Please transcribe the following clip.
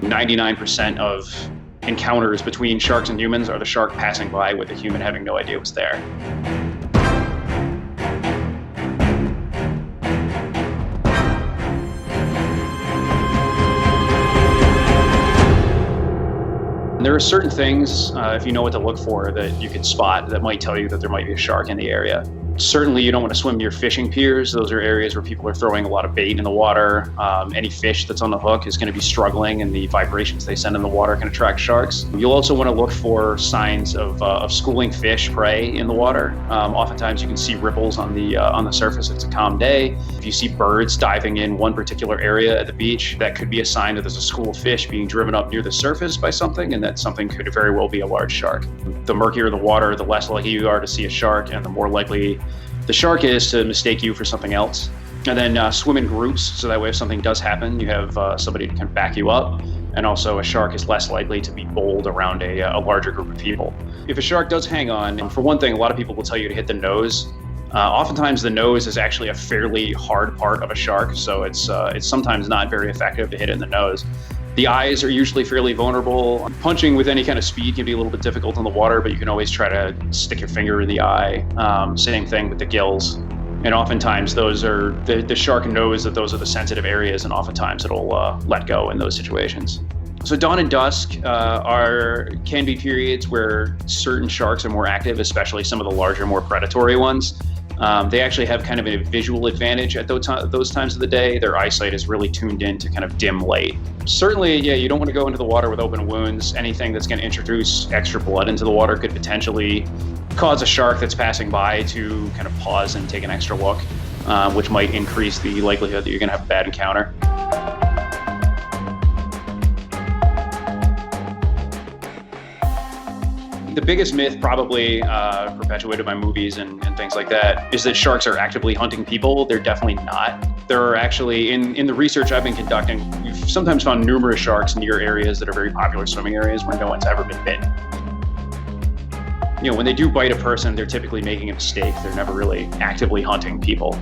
99% of encounters between sharks and humans are the shark passing by with a human having no idea what's there. There are certain things, if you know what to look for, that you can spot that might tell you that there might be a shark in the area. Certainly, you don't want to swim near fishing piers. Those are areas where people are throwing a lot of bait in the water. Any fish that's on the hook is going to be struggling, and the vibrations they send in the water can attract sharks. You'll also want to look for signs of schooling fish prey in the water. Oftentimes, you can see ripples on the surface if it's a calm day. If you see birds diving in one particular area at the beach, that could be a sign that there's a school of fish being driven up near the surface by something, and that something could very well be a large shark. The murkier the water, the less likely you are to see a shark, and the more likely the shark is to mistake you for something else. And then swim in groups, so that way if something does happen, you have somebody to kind of back you up. And also a shark is less likely to be bold around a larger group of people. If a shark does hang on, for one thing, a lot of people will tell you to hit the nose. Oftentimes the nose is actually a fairly hard part of a shark, so it's sometimes not very effective to hit it in the nose. The eyes are usually fairly vulnerable. Punching with any kind of speed can be a little bit difficult in the water, but you can always try to stick your finger in the eye. Same thing with the gills. And oftentimes those are, the shark knows that those are the sensitive areas, and oftentimes it'll let go in those situations. So dawn and dusk can be periods where certain sharks are more active, especially some of the larger, more predatory ones. They actually have kind of a visual advantage at those times of the day. Their eyesight is really tuned in to kind of dim light. Certainly, yeah, you don't want to go into the water with open wounds. Anything that's going to introduce extra blood into the water could potentially cause a shark that's passing by to kind of pause and take an extra look, which might increase the likelihood that you're going to have a bad encounter. The biggest myth, probably perpetuated by movies and things like that, is that sharks are actively hunting people. They're definitely not. There are actually, in the research I've been conducting, we've sometimes found numerous sharks near areas that are very popular swimming areas where no one's ever been bitten. You know, when they do bite a person, they're typically making a mistake. They're never really actively hunting people.